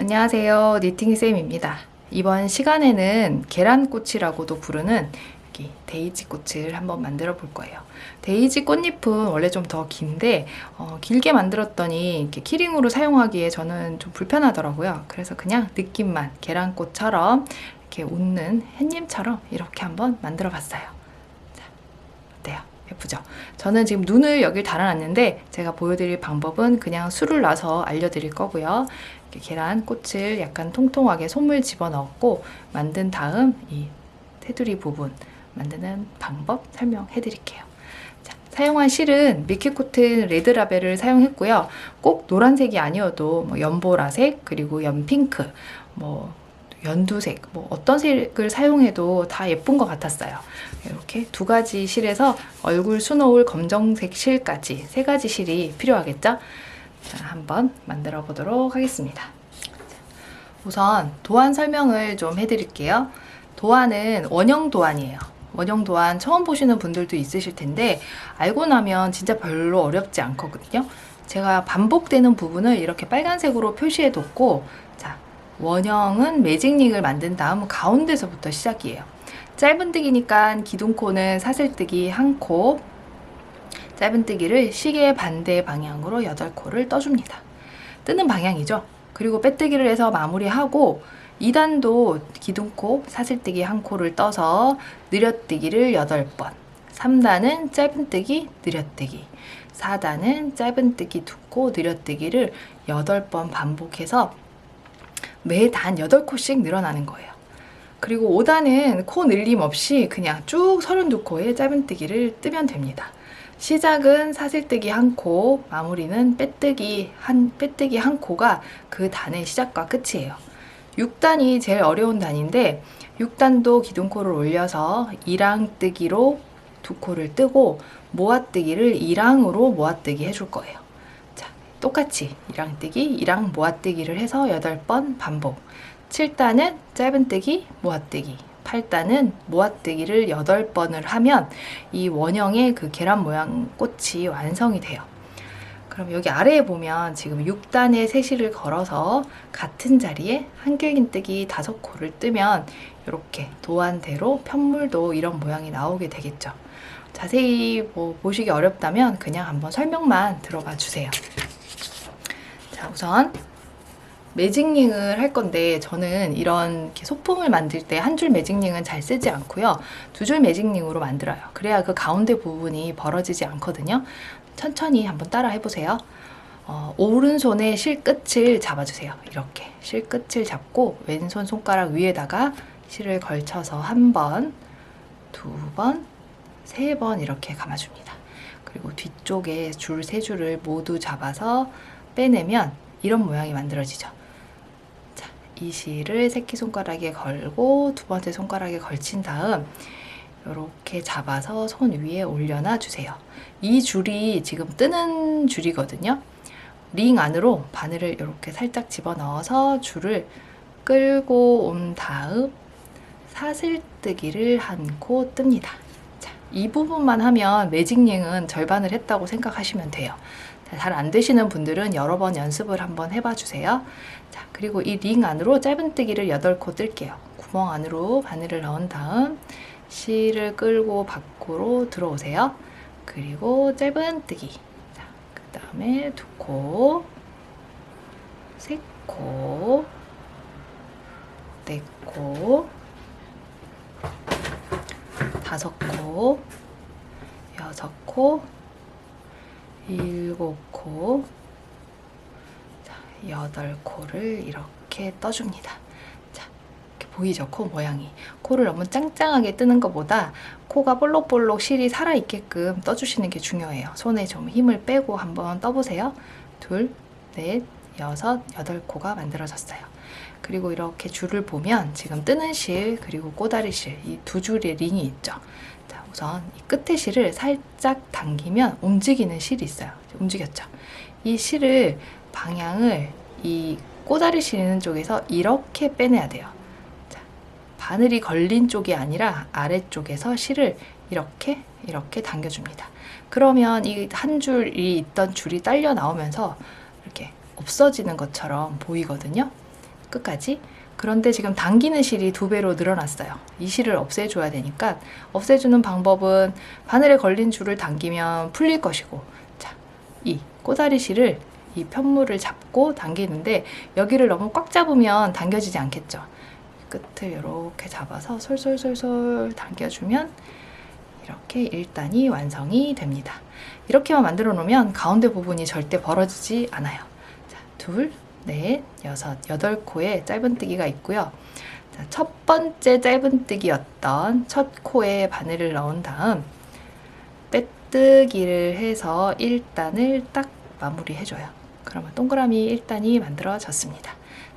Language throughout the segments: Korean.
안녕하세요. 니팅쌤입니다. 이번 시간에는 계란꽃이라고도 부르는 데이지 꽃을 한번 만들어 볼 거예요. 데이지 꽃잎은 원래 좀 더 긴데 길게 만들었더니 이렇게 키링으로 사용하기에 저는 좀 불편하더라고요. 그래서 그냥 느낌만 계란꽃처럼 이렇게 웃는 햇님처럼 이렇게 한번 만들어 봤어요. 자, 어때요? 예쁘죠? 저는 지금 눈을 여기 달아놨는데 제가 보여드릴 방법은 그냥 술을 놔서 알려드릴 거고요. 계란 꽃을 약간 통통하게 솜을 집어넣고 만든 다음 이 테두리 부분 만드는 방법 설명해 드릴게요. 자, 사용한 실은 밀키코튼 레드라벨을 사용했고요. 꼭 노란색이 아니어도 연보라색 그리고 연핑크 연두색 어떤 색을 사용해도 다 예쁜 것 같았어요. 이렇게 두 가지 실에서 얼굴 수놓을 검정색 실까지 세 가지 실이 필요하겠죠? 자, 한번 만들어 보도록 하겠습니다. 우선 도안 설명을 좀 해드릴게요. 도안은 원형 도안이에요. 원형 도안 처음 보시는 분들도 있으실 텐데 알고 나면 진짜 별로 어렵지 않거든요. 제가 반복되는 부분을 이렇게 빨간색으로 표시해 뒀고, 자, 원형은 매직링을 만든 다음 가운데서부터 시작이에요. 짧은뜨기니까 기둥코는 사슬뜨기 한 코, 짧은뜨기를 시계 반대 방향으로 8코를 떠줍니다. 뜨는 방향이죠. 그리고 빼뜨기를 해서 마무리하고 2단도 기둥코 사슬뜨기 한 코를 떠서 느려뜨기를 8번, 3단은 짧은뜨기 느려뜨기, 4단은 짧은뜨기 2코 느려뜨기를 8번 반복해서 매단 8코씩 늘어나는 거예요. 그리고 5단은 코 늘림 없이 그냥 쭉 32코의 짧은뜨기를 뜨면 됩니다. 시작은 사슬뜨기 한 코, 마무리는 빼뜨기 한 코가 그 단의 시작과 끝이에요. 6단이 제일 어려운 단인데 6단도 기둥코를 올려서 2랑뜨기로 2코를 뜨고 모아뜨기를 2랑으로 모아뜨기 해줄 거예요. 자, 똑같이 2랑뜨기, 2랑 모아뜨기를 해서 8번 반복. 7단은 짧은뜨기, 모아뜨기. 8단은 모아뜨기를 8번을 하면 이 원형의 그 계란 모양 꽃이 완성이 돼요. 그럼 여기 아래에 보면 지금 6단의 세실을 걸어서 같은 자리에 한길긴뜨기 5코를 뜨면 이렇게 도안대로 편물도 이런 모양이 나오게 되겠죠. 자세히 보시기 어렵다면 그냥 한번 설명만 들어봐 주세요. 자, 우선 매직링을 할 건데 저는 이런 소품을 만들 때 한 줄 매직링은 잘 쓰지 않고요. 2줄 매직링으로 만들어요. 그래야 그 가운데 부분이 벌어지지 않거든요. 천천히 한번 따라 해보세요. 오른손에 실끝을 잡아주세요. 이렇게 실끝을 잡고 왼손 손가락 위에다가 실을 걸쳐서 1번, 2번, 3번 이렇게 감아줍니다. 그리고 뒤쪽에 줄 3줄을 모두 잡아서 빼내면 이런 모양이 만들어지죠. 자, 이 실을 새끼손가락에 걸고 2번째 손가락에 걸친 다음 이렇게 잡아서 손 위에 올려놔 주세요. 이 줄이 지금 뜨는 줄이거든요. 링 안으로 바늘을 이렇게 살짝 집어넣어서 줄을 끌고 온 다음 사슬뜨기를 한 코 뜹니다. 자, 이 부분만 하면 매직링은 절반을 했다고 생각하시면 돼요. 잘 안 되시는 분들은 여러 번 연습을 한번 해봐 주세요. 자, 그리고 이 링 안으로 짧은뜨기를 8코 뜰게요. 구멍 안으로 바늘을 넣은 다음 실을 끌고 밖으로 들어오세요. 그리고 짧은뜨기. 자, 그 다음에 2코, 3코, 4코, 5코, 6코, 7코, 8코를 이렇게 떠줍니다. 자, 이렇게 보이죠? 코 모양이. 코를 너무 짱짱하게 뜨는 것보다 코가 볼록볼록 실이 살아있게끔 떠주시는 게 중요해요. 손에 좀 힘을 빼고 한번 떠보세요. 2, 4, 6, 8코가 만들어졌어요. 그리고 이렇게 줄을 보면 지금 뜨는 실 그리고 꼬다리 실 이 2줄의 링이 있죠. 자, 우선 이 끝에 실을 살짝 당기면 움직이는 실이 있어요. 움직였죠. 이 실을 방향을 이 꼬다리 실 있는 쪽에서 이렇게 빼내야 돼요. 자, 바늘이 걸린 쪽이 아니라 아래쪽에서 실을 이렇게 당겨줍니다. 그러면 이 한 줄이 있던 줄이 딸려 나오면서 이렇게 없어지는 것처럼 보이거든요. 끝까지. 그런데 지금 당기는 실이 2배로 늘어났어요. 이 실을 없애줘야 되니까 없애주는 방법은 바늘에 걸린 줄을 당기면 풀릴 것이고, 자, 이 꼬다리 실을 이 편물을 잡고 당기는데 여기를 너무 꽉 잡으면 당겨지지 않겠죠. 끝을 이렇게 잡아서 솔솔솔솔 당겨주면 이렇게 1단이 완성이 됩니다. 이렇게만 만들어 놓으면 가운데 부분이 절대 벌어지지 않아요. 자, 둘, 넷, 여섯, 8코의 짧은뜨기가 있고요. 자, 첫 번째 짧은뜨기였던 첫 코에 바늘을 넣은 다음 빼뜨기를 해서 1단을 딱 마무리해줘요. 그러면 동그라미 1단이 만들어졌습니다.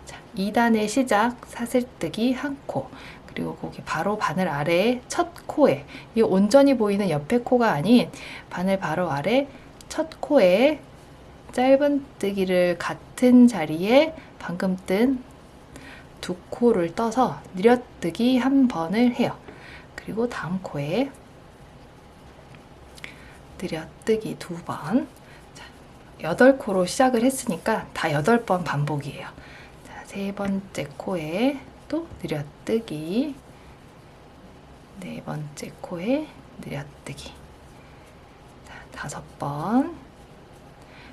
자, 2단의 시작 사슬뜨기 1코, 그리고 거기 바로 바늘 아래에 첫 코에, 이 온전히 보이는 옆에 코가 아닌 바늘 바로 아래 첫 코에 짧은뜨기를 같은 자리에 방금 뜬 2코를 떠서 늘여뜨기 1번을 해요. 그리고 다음 코에 늘여뜨기 2번. 8코로 시작을 했으니까 다 8번 반복이에요. 자, 3번째 코에 또 늘여뜨기, 4번째 코에 늘여뜨기, 자, 5번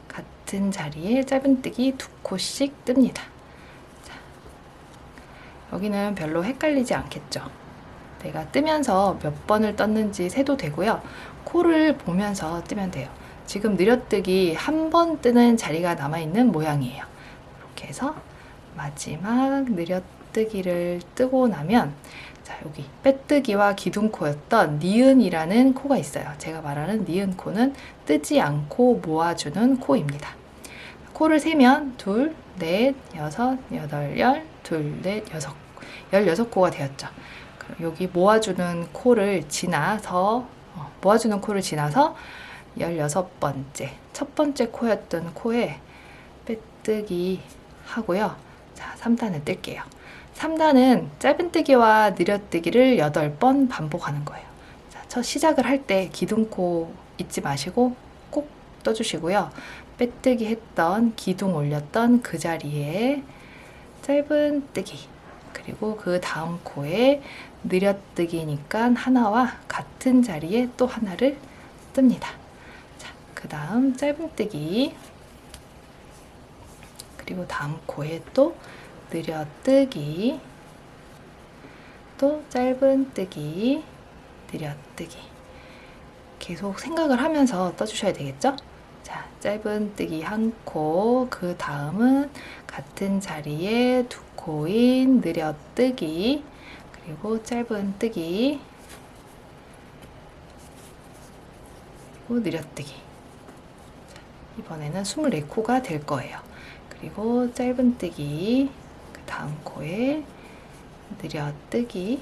같은 자리에 짧은뜨기 2코씩 뜹니다. 자, 여기는 별로 헷갈리지 않겠죠. 내가 뜨면서 몇 번을 떴는지 세도 되고요. 코를 보면서 뜨면 돼요. 지금 늘여뜨기 1번 뜨는 자리가 남아있는 모양이에요. 이렇게 해서 마지막 늘여뜨기를 뜨고 나면, 자, 여기 빼뜨기와 기둥코였던 니은이라는 코가 있어요. 제가 말하는 니은 코는 뜨지 않고 모아주는 코입니다. 코를 세면 2, 4, 6, 8, 10, 2, 4, 6, 16코가 되었죠. 여기 모아주는 코를 지나서 16번째, 첫 번째 코였던 코에 빼뜨기 하고요. 자, 3단을 뜰게요. 3단은 짧은뜨기와 늘여뜨기를 8번 반복하는 거예요. 자, 첫 시작을 할 때 기둥코 잊지 마시고 꼭 떠주시고요. 빼뜨기 했던, 기둥 올렸던 그 자리에 짧은뜨기, 그리고 그 다음 코에 늘여뜨기니까 하나와 같은 자리에 또 하나를 뜹니다. 그 다음 짧은뜨기, 그리고 다음 코에 또 늘여뜨기, 또 짧은뜨기, 늘여뜨기. 계속 생각을 하면서 떠주셔야 되겠죠? 자, 짧은뜨기 1코, 그 다음은 같은 자리에 2코인 늘여뜨기, 그리고 짧은뜨기, 그리고 늘여뜨기. 이번에는 24코가 될 거예요. 그리고 짧은뜨기, 그 다음 코에 늘여뜨기,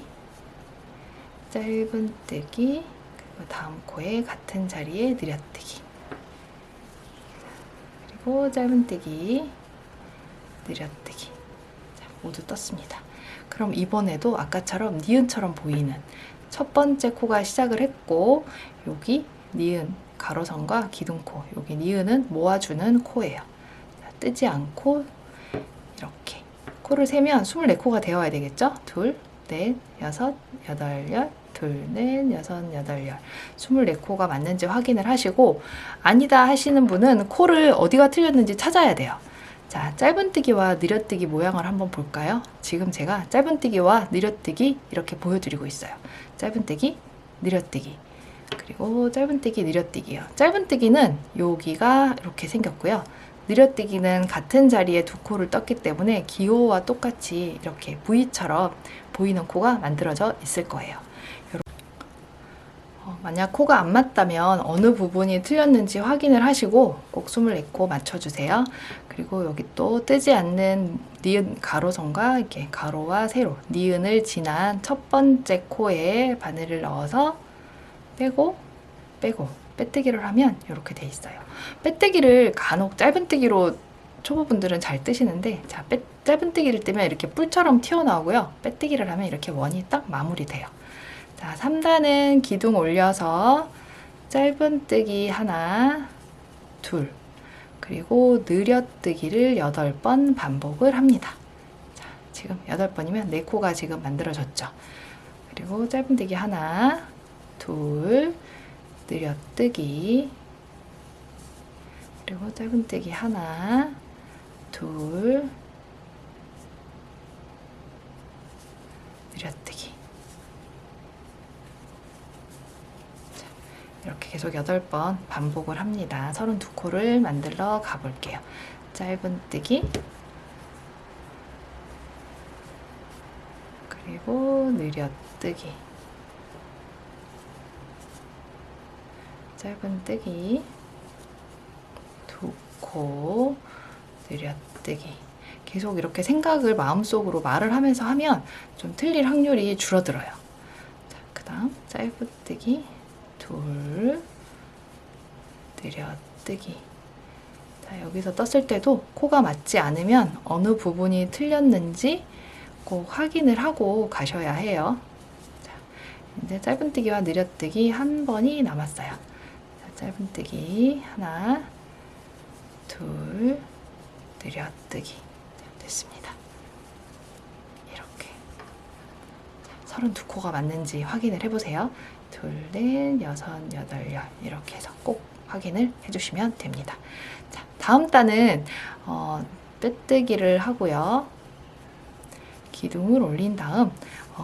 짧은뜨기, 그리고 다음 코에 같은 자리에 늘여뜨기, 그리고 짧은뜨기, 늘여뜨기. 자, 모두 떴습니다. 그럼 이번에도 아까처럼 니은처럼 보이는 첫 번째 코가 시작을 했고, 여기 니은 가로선과 기둥코, 여기 니은은 모아주는 코예요. 자, 뜨지 않고 이렇게 코를 세면 24코가 되어야 되겠죠? 2, 4, 6, 8, 10, 2, 4, 6, 8, 10. 24코가 맞는지 확인을 하시고, 아니다 하시는 분은 코를 어디가 틀렸는지 찾아야 돼요. 자, 짧은뜨기와 늘여뜨기 모양을 한번 볼까요? 지금 제가 짧은뜨기와 늘여뜨기 이렇게 보여드리고 있어요. 짧은뜨기, 늘여뜨기, 그리고 짧은뜨기, 늘여뜨기요. 짧은뜨기는 여기가 이렇게 생겼고요. 늘여뜨기는 같은 자리에 2코를 떴기 때문에 기호와 똑같이 이렇게 V처럼 보이는 코가 만들어져 있을 거예요. 만약 코가 안 맞다면 어느 부분이 틀렸는지 확인을 하시고 꼭 24코 맞춰주세요. 그리고 여기 또 뜨지 않는 니은 가로선과 이렇게 가로와 세로, 니은을 지난 첫 번째 코에 바늘을 넣어서 빼고 빼뜨기를 하면 이렇게 돼 있어요. 빼뜨기를 간혹 짧은뜨기로 초보분들은 잘 뜨시는데, 자, 짧은뜨기를 뜨면 이렇게 뿔처럼 튀어나오고요. 빼뜨기를 하면 이렇게 원이 딱 마무리돼요. 자, 3단은 기둥 올려서 짧은뜨기 하나, 둘, 그리고 늘여뜨기를 8번 반복을 합니다. 자, 지금 8번이면 4코가 지금 만들어졌죠. 그리고 짧은뜨기 하나, 둘, 느려뜨기, 그리고 짧은뜨기 하나, 둘, 느려뜨기. 자, 이렇게 계속 8번 반복을 합니다. 32코를 만들러 가볼게요. 짧은뜨기, 그리고 느려뜨기, 짧은뜨기, 2코, 느려뜨기. 계속 이렇게 생각을 마음속으로 말을 하면서 하면 좀 틀릴 확률이 줄어들어요. 자, 그 다음 짧은뜨기, 둘, 느려뜨기. 자, 여기서 떴을 때도 코가 맞지 않으면 어느 부분이 틀렸는지 꼭 확인을 하고 가셔야 해요. 자, 이제 짧은뜨기와 느려뜨기 한 번이 남았어요. 자, 짧은뜨기 하나, 둘, 느려뜨기. 자, 됐습니다. 이렇게 32코가 맞는지 확인을 해보세요. 둘, 넷, 여섯, 여덟, 열 이렇게 해서 꼭 확인을 해주시면 됩니다. 자, 다음 단은 빼뜨기를 하고요. 기둥을 올린 다음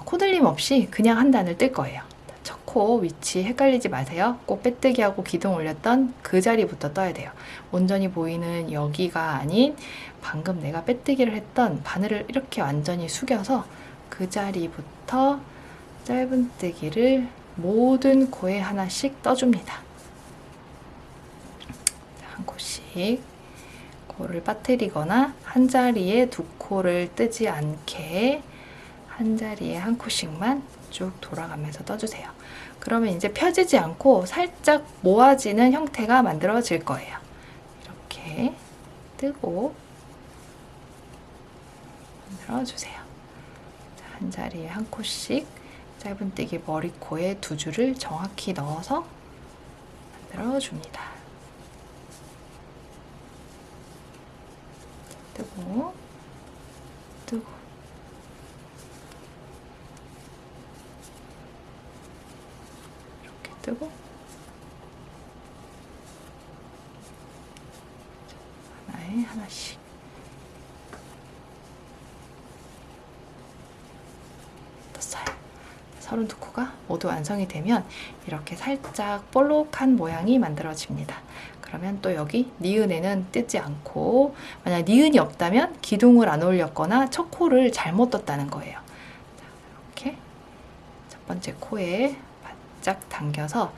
코들림 없이 그냥 한 단을 뜰 거예요. 첫 코 위치 헷갈리지 마세요. 꼭 빼뜨기하고 기둥 올렸던 그 자리부터 떠야 돼요. 온전히 보이는 여기가 아닌 방금 내가 빼뜨기를 했던 바늘을 이렇게 완전히 숙여서 그 자리부터 짧은뜨기를 모든 코에 하나씩 떠줍니다. 한 코씩 코를 빠뜨리거나 한 자리에 2코를 뜨지 않게 한 자리에 한 코씩만 쭉 돌아가면서 떠주세요. 그러면 이제 펴지지 않고 살짝 모아지는 형태가 만들어질 거예요. 이렇게 뜨고 만들어주세요. 한 자리에 한 코씩 짧은뜨기 머리코에 2줄을 정확히 넣어서 만들어줍니다. 뜨고 뜨고 이렇게 뜨고 하나에 하나씩 떴어요. 32코가 모두 완성이 되면 이렇게 살짝 볼록한 모양이 만들어집니다. 그러면 또 여기 니은에는 뜨지 않고, 만약 니은이 없다면 기둥을 안 올렸거나 첫 코를 잘못 떴다는 거예요. 이렇게 첫 번째 코에 바짝 당겨서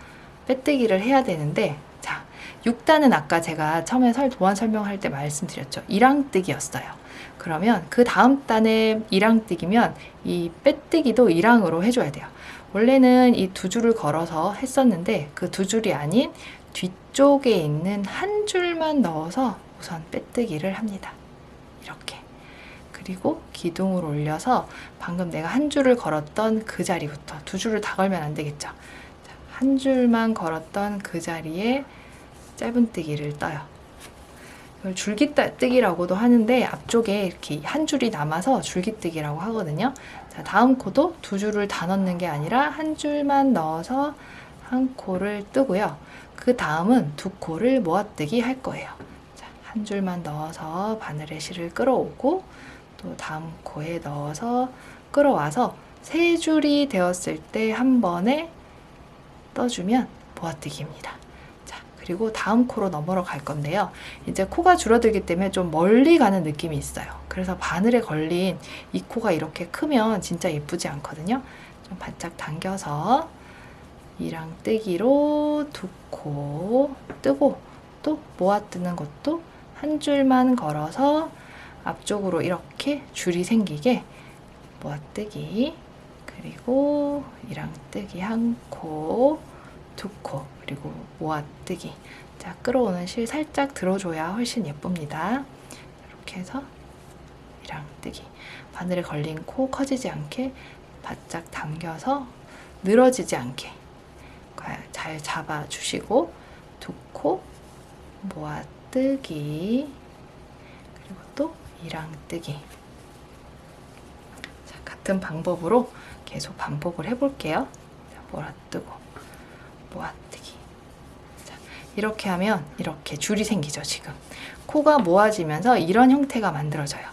빼뜨기를 해야 되는데, 자, 6단은 아까 제가 처음에 도안 설명할 때 말씀드렸죠. 1항뜨기였어요. 그러면 그 다음 단에 1항뜨기면 이 빼뜨기도 1항으로 해줘야 돼요. 원래는 이 2줄을 걸어서 했었는데 그 2줄이 아닌 뒤쪽에 있는 한 줄만 넣어서 우선 빼뜨기를 합니다. 이렇게. 그리고 기둥을 올려서 방금 내가 한 줄을 걸었던 그 자리부터, 2줄을 다 걸면 안 되겠죠. 한 줄만 걸었던 그 자리에 짧은뜨기를 떠요. 이걸 줄기뜨기라고도 하는데 앞쪽에 이렇게 한 줄이 남아서 줄기뜨기라고 하거든요. 자, 다음 코도 2줄을 다 넣는 게 아니라 한 줄만 넣어서 한 코를 뜨고요. 그 다음은 2코를 모아뜨기 할 거예요. 자, 한 줄만 넣어서 바늘의 실을 끌어오고 또 다음 코에 넣어서 끌어와서 3줄이 되었을 때 한 번에 떠주면 모아뜨기입니다. 그리고 다음 코로 넘어러 갈 건데요. 이제 코가 줄어들기 때문에 좀 멀리 가는 느낌이 있어요. 그래서 바늘에 걸린 이 코가 이렇게 크면 진짜 예쁘지 않거든요. 좀 바짝 당겨서 1항뜨기로 2코 뜨고, 또 모아뜨는 것도 한 줄만 걸어서 앞쪽으로 이렇게 줄이 생기게 모아뜨기, 그리고 1항뜨기 1코, 2코, 그리고 모아뜨기. 자, 끌어오는 실 살짝 들어줘야 훨씬 예쁩니다. 이렇게 해서 1항뜨기. 바늘에 걸린 코 커지지 않게 바짝 당겨서 늘어지지 않게 잘 잡아주시고 2코 모아뜨기, 그리고 또 1항뜨기. 같은 방법으로 계속 반복을 해볼게요. 자, 몰아뜨고 모아뜨기. 자, 이렇게 하면 이렇게 줄이 생기죠. 지금 코가 모아지면서 이런 형태가 만들어져요.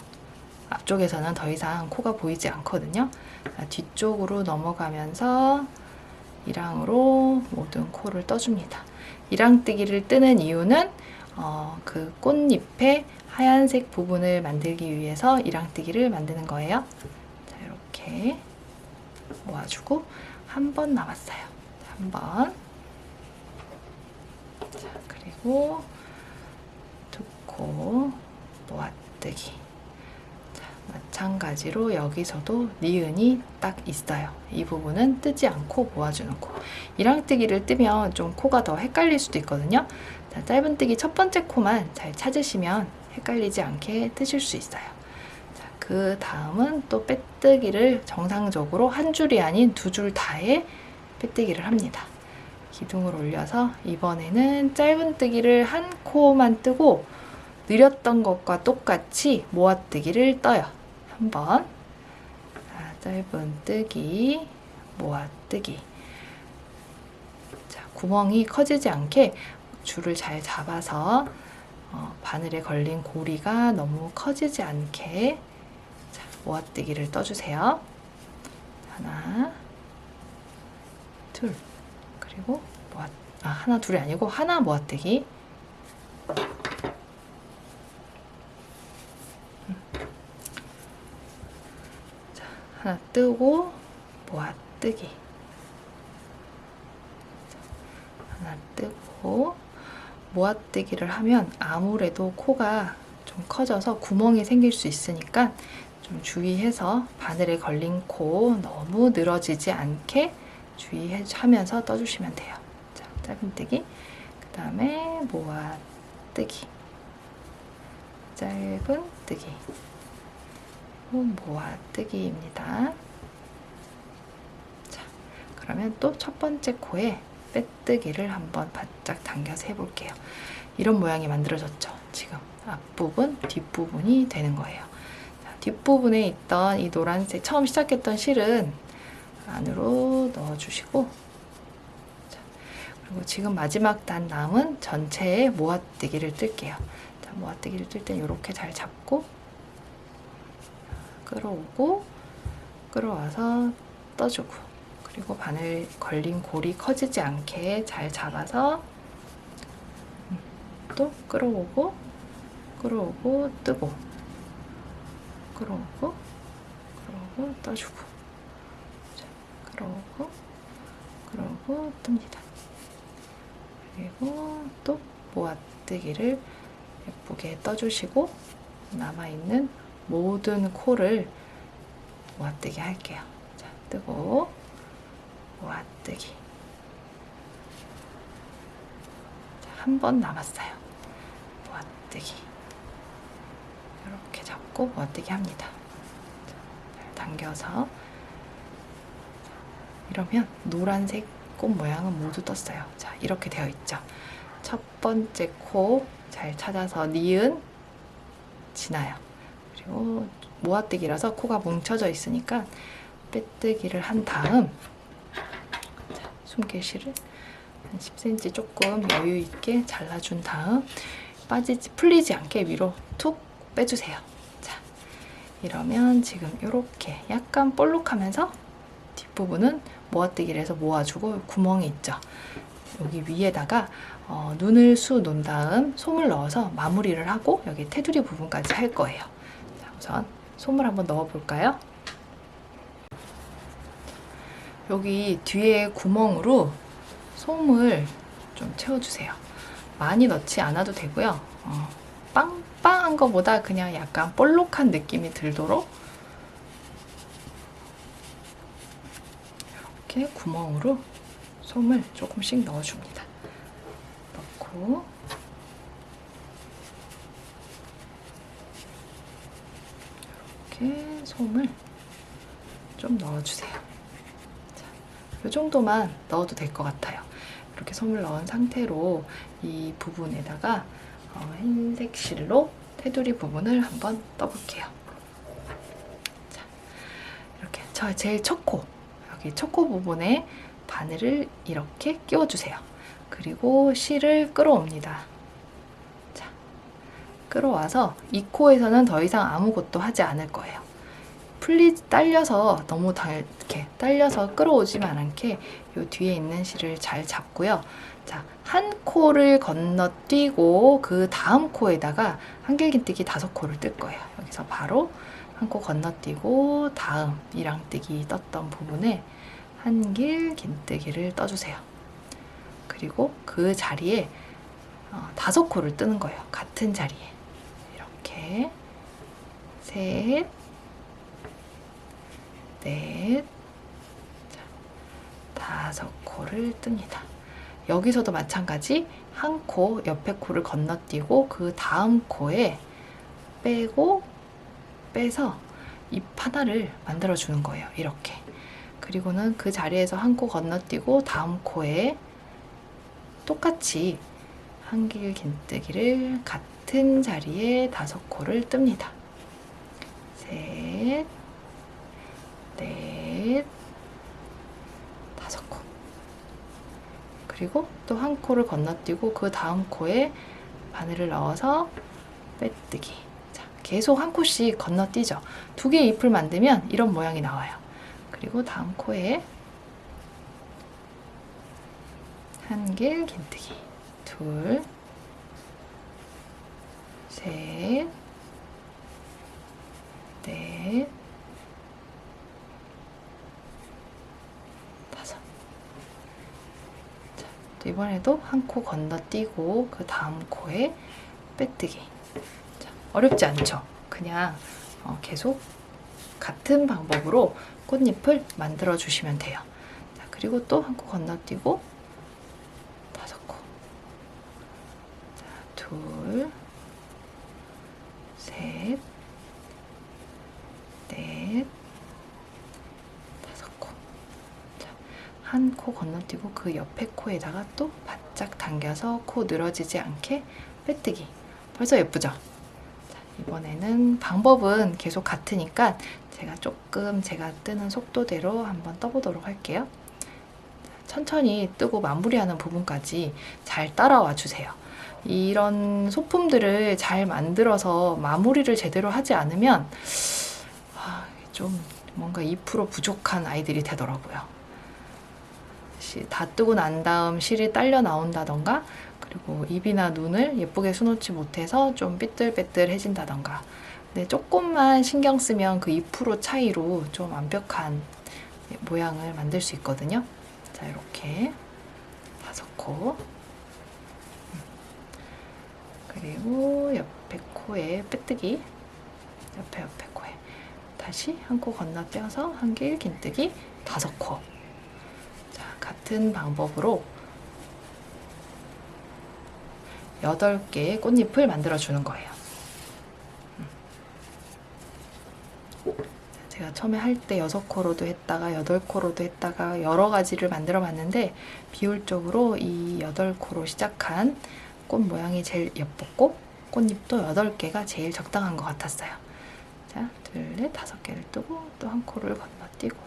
앞쪽에서는 더 이상 코가 보이지 않거든요. 자, 뒤쪽으로 넘어가면서 이랑으로 모든 코를 떠줍니다. 이랑뜨기를 뜨는 이유는 그 꽃잎의 하얀색 부분을 만들기 위해서 이랑뜨기를 만드는 거예요. 자, 이렇게 모아주고 한 번 남았어요. 한 번. 자, 그리고 두 코 모아뜨기. 자, 마찬가지로 여기서도 니은이 딱 있어요. 이 부분은 뜨지 않고 모아주는 코. 이랑뜨기를 뜨면 좀 코가 더 헷갈릴 수도 있거든요. 자, 짧은뜨기 첫 번째 코만 잘 찾으시면 헷갈리지 않게 뜨실 수 있어요. 자, 그 다음은 또 빼뜨기를 정상적으로 한 줄이 아닌 두 줄 다에 빼뜨기를 합니다. 기둥을 올려서 이번에는 짧은뜨기를 한 코만 뜨고 느렸던 것과 똑같이 모아뜨기를 떠요. 한번. 짧은뜨기, 모아뜨기. 자, 구멍이 커지지 않게 줄을 잘 잡아서 바늘에 걸린 고리가 너무 커지지 않게 자, 모아뜨기를 떠주세요. 하나, 둘, 그리고 하나, 둘이 아니고 하나 모아뜨기. 자, 하나 뜨고 모아뜨기. 하나 뜨고 모아뜨기를 하면 아무래도 코가 좀 커져서 구멍이 생길 수 있으니까 좀 주의해서 바늘에 걸린 코 너무 늘어지지 않게 주의하면서 떠주시면 돼요. 자, 짧은뜨기, 그 다음에 모아뜨기, 짧은뜨기, 모아뜨기입니다. 자, 그러면 또 첫 번째 코에 빼뜨기를 한번 바짝 당겨서 해볼게요. 이런 모양이 만들어졌죠. 지금 앞부분, 뒷부분이 되는 거예요. 자, 뒷부분에 있던 이 노란색 처음 시작했던 실은 안으로 넣어주시고, 자, 그리고 지금 마지막 단 남은 전체에 모아뜨기를 뜰게요. 자, 모아뜨기를 뜰 땐 이렇게 잘 잡고 끌어오고 끌어와서 떠주고, 그리고 바늘 걸린 골이 커지지 않게 잘 잡아서 또 끌어오고 끌어오고 뜨고 끌어오고 끌어오고 떠주고, 자, 끌어오고 끌어오고 뜹니다. 그리고 또 모아뜨기를 예쁘게 떠주시고 남아있는 모든 코를 모아뜨기 할게요. 자, 뜨고 모아뜨기. 한 번 남았어요. 모아뜨기. 이렇게 잡고 모아뜨기 합니다. 잘 당겨서. 이러면 노란색 꽃 모양은 모두 떴어요. 자, 이렇게 되어 있죠. 첫 번째 코 잘 찾아서 니은 지나요. 그리고 모아뜨기라서 코가 뭉쳐져 있으니까 빼뜨기를 한 다음, 자, 숨개실을 한 10cm 조금 여유 있게 잘라준 다음 풀리지 않게 위로 툭 빼주세요. 자, 이러면 지금 이렇게 약간 볼록하면서 뒷부분은 모아뜨기를 해서 모아주고 구멍이 있죠. 여기 위에다가 눈을 수 놓은 다음 솜을 넣어서 마무리를 하고 여기 테두리 부분까지 할 거예요. 자, 우선 솜을 한번 넣어 볼까요? 여기 뒤에 구멍으로 솜을 좀 채워주세요. 많이 넣지 않아도 되고요. 빵빵한 것보다 그냥 약간 볼록한 느낌이 들도록 이렇게 구멍으로 솜을 조금씩 넣어줍니다. 넣고 이렇게 솜을 좀 넣어주세요. 자, 이 정도만 넣어도 될 것 같아요. 이렇게 솜을 넣은 상태로 이 부분에다가 흰색 실로 테두리 부분을 한번 떠볼게요. 자, 이렇게 제일 첫 코, 여기 첫 코 부분에 바늘을 이렇게 끼워주세요. 그리고 실을 끌어옵니다. 자, 끌어와서 이 코에서는 더 이상 아무것도 하지 않을 거예요. 딸려서 너무 이렇게 딸려서 끌어오지만 않게 요 뒤에 있는 실을 잘 잡고요. 자, 한 코를 건너뛰고 그 다음 코에다가 한길긴뜨기 5코를 뜰 거예요. 여기서 바로 한 코 건너뛰고 다음 이랑뜨기 떴던 부분에 한길긴뜨기를 떠주세요. 그리고 그 자리에 5코를 뜨는 거예요. 같은 자리에 이렇게 셋, 넷, 5코를 뜹니다. 여기서도 마찬가지 한 코, 옆에 코를 건너뛰고 그 다음 코에 빼서 잎 하나를 만들어 주는 거예요. 이렇게. 그리고는 그 자리에서 한 코 건너뛰고 다음 코에 똑같이 한길긴뜨기를 같은 자리에 5코를 뜹니다. 셋, 넷, 5코. 그리고 또 한 코를 건너뛰고 그 다음 코에 바늘을 넣어서 빼뜨기. 자, 계속 한 코씩 건너뛰죠. 2개의 잎을 만들면 이런 모양이 나와요. 그리고 다음 코에 한길긴뜨기. 둘, 셋, 넷, 5. 자, 이번에도 한 코 건너뛰고 그 다음 코에 빼뜨기. 자, 어렵지 않죠? 그냥 계속 같은 방법으로 꽃잎을 만들어 주시면 돼요. 자, 그리고 또 한 코 건너뛰고 5코. 자, 둘, 셋, 넷, 5코. 자, 한 코 건너뛰고 그 옆에 코에다가 또 바짝 당겨서 코 늘어지지 않게 빼뜨기. 벌써 예쁘죠? 자, 이번에는 방법은 계속 같으니까 제가 뜨는 속도대로 한번 떠보도록 할게요. 천천히 뜨고 마무리하는 부분까지 잘 따라와 주세요. 이런 소품들을 잘 만들어서 마무리를 제대로 하지 않으면 좀 뭔가 2% 부족한 아이들이 되더라고요. 다 뜨고 난 다음 실이 딸려 나온다던가, 그리고 입이나 눈을 예쁘게 수놓지 못해서 좀 삐뚤빼뚤해진다던가. 근데 조금만 신경 쓰면 그 2% 차이로 좀 완벽한 모양을 만들 수 있거든요. 자, 이렇게 5코. 그리고 옆에 코에 빼뜨기. 옆에 코에 다시 한 코 건너뛰어서 한길긴뜨기 5코. 자, 같은 방법으로 8개의 꽃잎을 만들어 주는 거예요. 제가 처음에 할 때 6코로도 했다가 8코로도 했다가 여러 가지를 만들어 봤는데, 비율적으로 이 8코로 시작한 꽃 모양이 제일 예뻤고 꽃잎도 8개가 제일 적당한 것 같았어요. 자, 둘, 넷, 5개를 뜨고 또 한 코를 건너뛰고.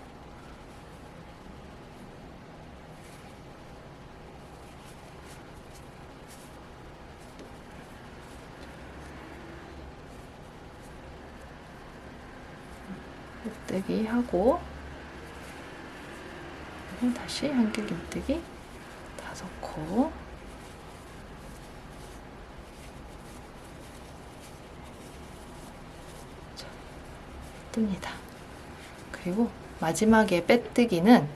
빼뜨기 하고, 그리고 다시 한길긴뜨기 5코. 뜹니다. 그리고 마지막에 빼뜨기는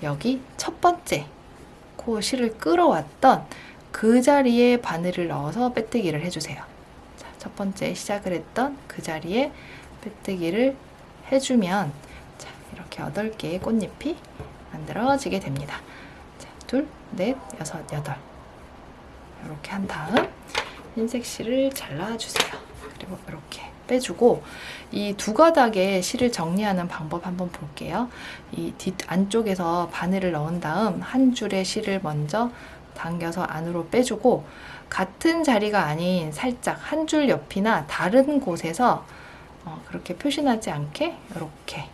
여기 첫 번째 코 실을 끌어왔던 그 자리에 바늘을 넣어서 빼뜨기를 해주세요. 자, 첫 번째 시작을 했던 그 자리에 빼뜨기를 해주면, 자, 이렇게 8개의 꽃잎이 만들어지게 됩니다. 자, 둘, 넷, 6, 8. 이렇게 한 다음 흰색 실을 잘라주세요. 그리고 이렇게 빼주고, 이 2가닥의 실을 정리하는 방법 한번 볼게요. 이 안쪽에서 바늘을 넣은 다음 한 줄의 실을 먼저 당겨서 안으로 빼주고, 같은 자리가 아닌 살짝 한 줄 옆이나 다른 곳에서 그렇게 표시나지 않게 이렇게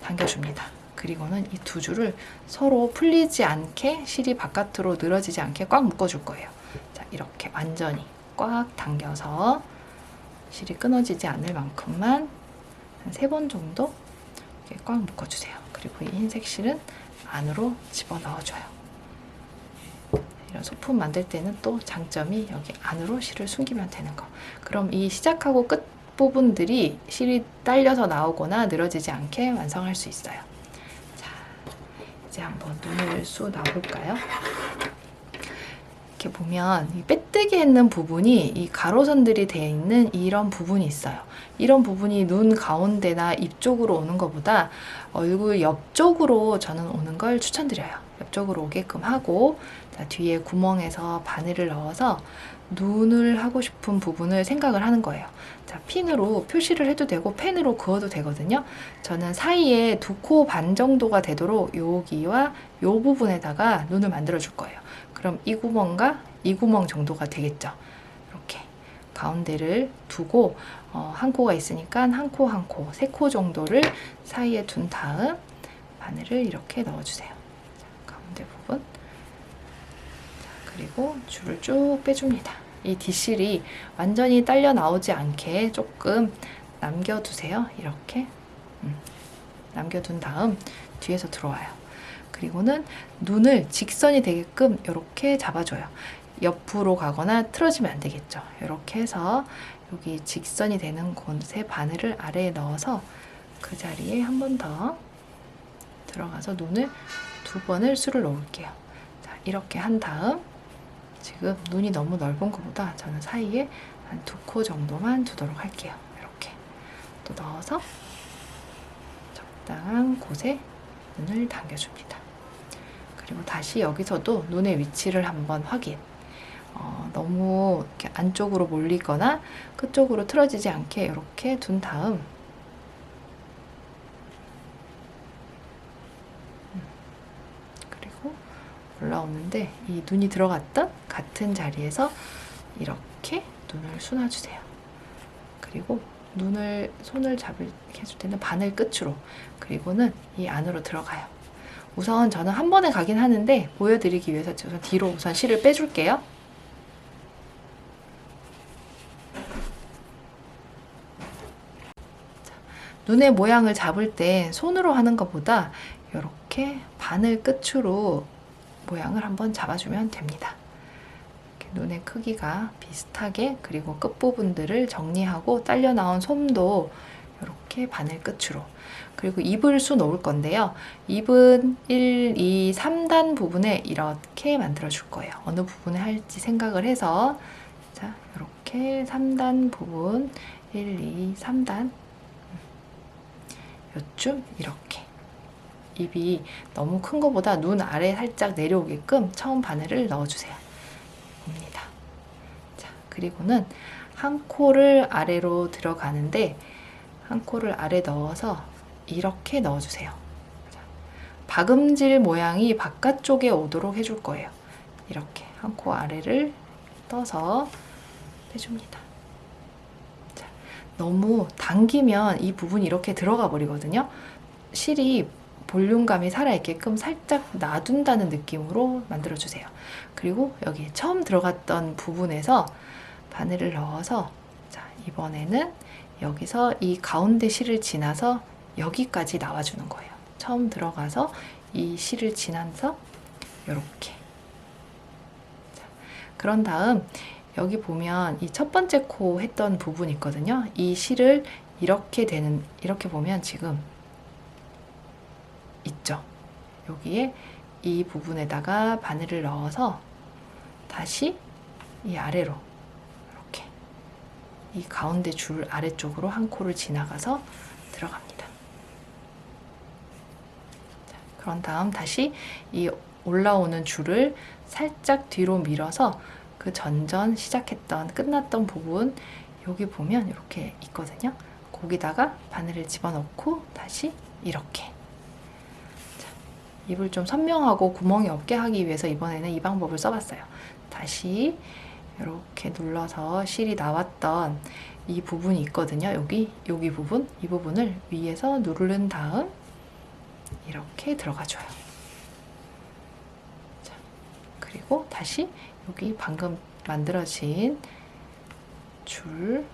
당겨줍니다. 그리고는 이 두 줄을 서로 풀리지 않게, 실이 바깥으로 늘어지지 않게 꽉 묶어줄 거예요. 자, 이렇게 완전히 꽉 당겨서 실이 끊어지지 않을 만큼만 한 3번 정도 이렇게 꽉 묶어주세요. 그리고 이 흰색 실은 안으로 집어넣어줘요. 이런 소품 만들 때는 또 장점이 여기 안으로 실을 숨기면 되는 거. 그럼 이 시작하고 끝 부분들이 실이 딸려서 나오거나 늘어지지 않게 완성할 수 있어요. 자, 이제 한번 눈을 쏘 놔볼까요? 이렇게 보면 이 빼뜨기 했는 부분이 이 가로선들이 되어 있는 이런 부분이 있어요. 이런 부분이 눈 가운데나 입 쪽으로 오는 것보다 얼굴 옆쪽으로 저는 오는 걸 추천드려요. 옆쪽으로 오게끔 하고, 자, 뒤에 구멍에서 바늘을 넣어서 눈을 하고 싶은 부분을 생각을 하는 거예요. 자, 핀으로 표시를 해도 되고 펜으로 그어도 되거든요. 저는 사이에 2코 반 정도가 되도록 여기와 요 부분에다가 눈을 만들어 줄 거예요. 그럼 이 구멍과 이 구멍 정도가 되겠죠. 이렇게 가운데를 두고 한 코가 있으니까 한 코 한 코, 3코 정도를 사이에 둔 다음 바늘을 이렇게 넣어주세요. 자, 가운데 부분. 자, 그리고 줄을 쭉 빼줍니다. 이 뒷실이 완전히 딸려 나오지 않게 조금 남겨두세요. 이렇게 남겨둔 다음 뒤에서 들어와요. 그리고는 눈을 직선이 되게끔 이렇게 잡아줘요. 옆으로 가거나 틀어지면 안 되겠죠. 이렇게 해서 여기 직선이 되는 곳에 바늘을 아래에 넣어서 그 자리에 한 번 더 들어가서 눈을 2번을 수를 놓을게요. 자, 이렇게 한 다음 지금 눈이 너무 넓은 것보다 저는 사이에 한 2코 정도만 두도록 할게요. 이렇게 또 넣어서 적당한 곳에 눈을 당겨줍니다. 그리고 다시 여기서도 눈의 위치를 한번 확인. 너무 이렇게 안쪽으로 몰리거나 끝쪽으로 틀어지지 않게 이렇게 둔 다음 그리고 올라오는데 이 눈이 들어갔던 같은 자리에서 이렇게 눈을 수놔주세요. 그리고 눈을 손을 해줄 때는 바늘 끝으로, 그리고는 이 안으로 들어가요. 우선 저는 한 번에 가긴 하는데 보여드리기 위해서 우선 뒤로 우선 실을 빼줄게요. 자, 눈의 모양을 잡을 때 손으로 하는 것보다 이렇게 바늘 끝으로 모양을 한번 잡아주면 됩니다. 이렇게 눈의 크기가 비슷하게, 그리고 끝부분들을 정리하고 딸려 나온 솜도 이렇게 바늘 끝으로, 그리고 입을 수 놓을 건데요. 입은 1, 2, 3단 부분에 이렇게 만들어 줄 거예요. 어느 부분에 할지 생각을 해서, 자, 이렇게 3단 부분 1, 2, 3단 요쯤 이렇게 입이 너무 큰 것보다 눈 아래 살짝 내려오게끔 처음 바늘을 넣어주세요. 봅니다. 자, 그리고는 한 코를 아래로 들어가는데 한 코를 아래 넣어서 이렇게 넣어주세요. 자, 박음질 모양이 바깥쪽에 오도록 해줄 거예요. 이렇게 한 코 아래를 떠서 빼줍니다. 자, 너무 당기면 이 부분이 이렇게 들어가 버리거든요. 실이 볼륨감이 살아있게끔 살짝 놔둔다는 느낌으로 만들어주세요. 그리고 여기 처음 들어갔던 부분에서 바늘을 넣어서, 자, 이번에는 여기서 이 가운데 실을 지나서 여기까지 나와주는 거예요. 처음 들어가서 이 실을 지나서 이렇게. 자, 그런 다음 여기 보면 이 첫 번째 코 했던 부분 있거든요. 이 실을 이렇게 보면 지금 있죠. 여기에 이 부분에다가 바늘을 넣어서 다시 이 아래로 이렇게 이 가운데 줄 아래쪽으로 한 코를 지나가서 들어갑니다. 자, 그런 다음 다시 이 올라오는 줄을 살짝 뒤로 밀어서 그 전전 시작했던 끝났던 부분 여기 보면 이렇게 있거든요. 거기다가 바늘을 집어넣고 다시 이렇게. 입을 좀 선명하고 구멍이 없게 하기 위해서 이번에는 이 방법을 써봤어요. 다시 이렇게 눌러서 실이 나왔던 이 부분이 있거든요. 여기 부분, 이 부분을 위에서 누른 다음 이렇게 들어가줘요. 자, 그리고 다시 여기 방금 만들어진 줄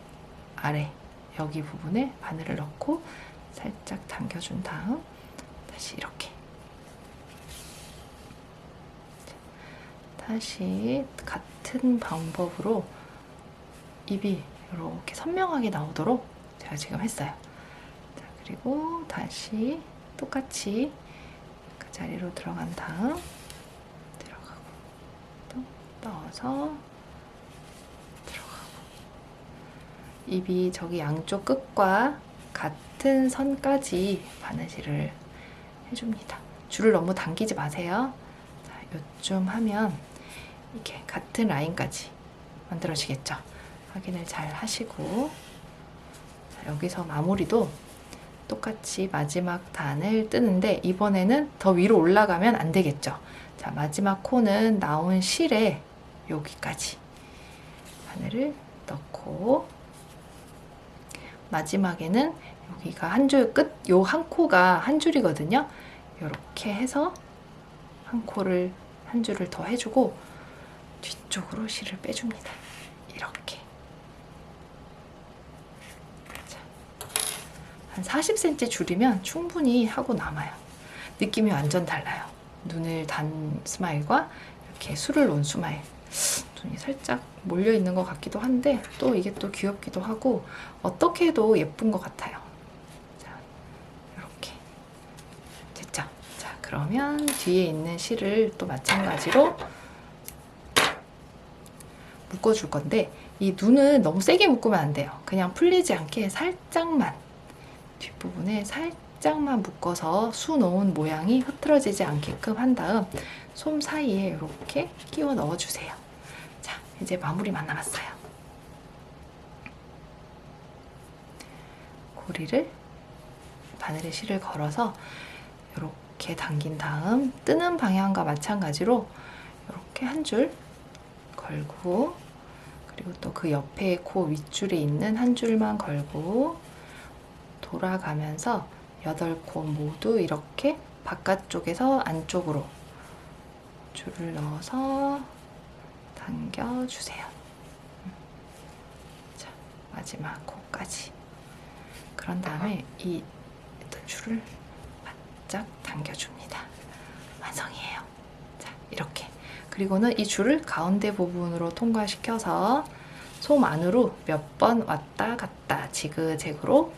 아래 여기 부분에 바늘을 넣고 살짝 당겨준 다음 다시 이렇게 다시 같은 방법으로 입이 이렇게 선명하게 나오도록 제가 지금 했어요. 자, 그리고 다시 똑같이 그 자리로 들어간 다음 들어가고 또 넣어서 들어가고 입이 저기 양쪽 끝과 같은 선까지 바느질을 해줍니다. 줄을 너무 당기지 마세요. 자, 요쯤 하면 이렇게 같은 라인까지 만들어지겠죠. 확인을 잘 하시고 자, 여기서 마무리도 똑같이 마지막 단을 뜨는데 이번에는 더 위로 올라가면 안 되겠죠. 자, 마지막 코는 나온 실에 여기까지 바늘을 넣고 마지막에는 여기가 한 줄 끝, 요 한 코가 한 줄이거든요. 이렇게 해서 한 코를 한 줄을 더 해주고 뒤쪽으로 실을 빼줍니다. 이렇게. 자, 한 40cm 줄이면 충분히 하고 남아요. 느낌이 완전 달라요. 눈을 단 스마일과 이렇게 술을 놓은 스마일. 눈이 살짝 몰려 있는 것 같기도 한데 또 이게 또 귀엽기도 하고 어떻게 해도 예쁜 것 같아요. 자, 이렇게 됐죠? 자, 그러면 뒤에 있는 실을 또 마찬가지로 묶어줄 건데 이 눈은 너무 세게 묶으면 안 돼요. 그냥 풀리지 않게 살짝만 뒷부분에 살짝만 묶어서 수 놓은 모양이 흐트러지지 않게끔 한 다음 솜 사이에 이렇게 끼워 넣어주세요. 자, 이제 마무리만 남았어요. 고리를 바늘에 실을 걸어서 이렇게 당긴 다음 뜨는 방향과 마찬가지로 이렇게 한 줄 걸고 그리고 또 그 옆에 코 윗줄에 있는 한 줄만 걸고 돌아가면서 8코 모두 이렇게 바깥쪽에서 안쪽으로 줄을 넣어서 당겨주세요. 자, 마지막 코까지. 그런 다음에 이 줄을 바짝 당겨줍니다. 완성이에요. 자, 이렇게. 그리고는 이 줄을 가운데 부분으로 통과시켜서 솜 안으로 몇 번 왔다 갔다 지그재그로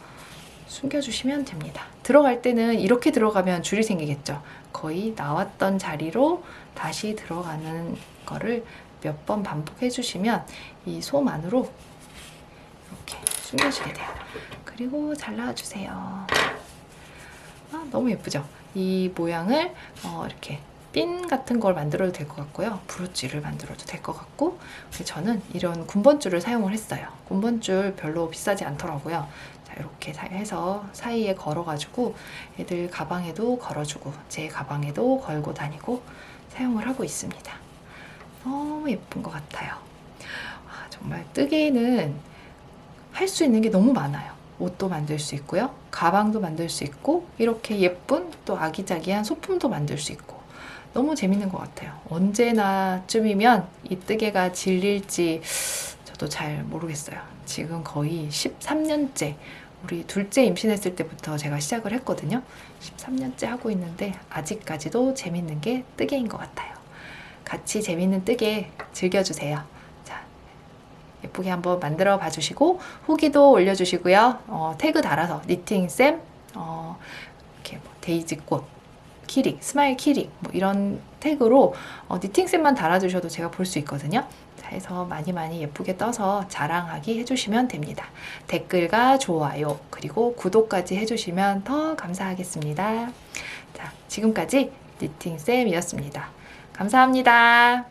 숨겨주시면 됩니다. 들어갈 때는 이렇게 들어가면 줄이 생기겠죠. 거의 나왔던 자리로 다시 들어가는 거를 몇 번 반복해 주시면 이 솜 안으로 이렇게 숨겨지게 돼요. 그리고 잘라주세요. 아, 너무 예쁘죠? 이 모양을 이렇게 핀 같은 걸 만들어도 될 것 같고요. 브로치를 만들어도 될 것 같고 저는 이런 군번줄을 사용을 했어요. 군번줄 별로 비싸지 않더라고요. 자, 이렇게 해서 사이에 걸어가지고 애들 가방에도 걸어주고 제 가방에도 걸고 다니고 사용을 하고 있습니다. 너무 예쁜 것 같아요. 아, 정말 뜨개는 할 수 있는 게 너무 많아요. 옷도 만들 수 있고요. 가방도 만들 수 있고 이렇게 예쁜 또 아기자기한 소품도 만들 수 있고 너무 재밌는 것 같아요. 언제나쯤이면 이 뜨개가 질릴지 저도 잘 모르겠어요. 지금 거의 13년째 우리 둘째 임신했을 때부터 제가 시작을 했거든요. 13년째 하고 있는데 아직까지도 재밌는 게 뜨개인 것 같아요. 같이 재밌는 뜨개 즐겨주세요. 자, 예쁘게 한번 만들어 봐주시고 후기도 올려주시고요. 태그 달아서 니팅쌤, 이렇게 뭐 데이지꽃, 키링, 스마일 키링 뭐 이런 태그로 니팅쌤만 달아주셔도 제가 볼 수 있거든요. 자, 해서 많이 예쁘게 떠서 자랑하기 해주시면 됩니다. 댓글과 좋아요 그리고 구독까지 해주시면 더 감사하겠습니다. 자, 지금까지 니팅쌤이었습니다. 감사합니다.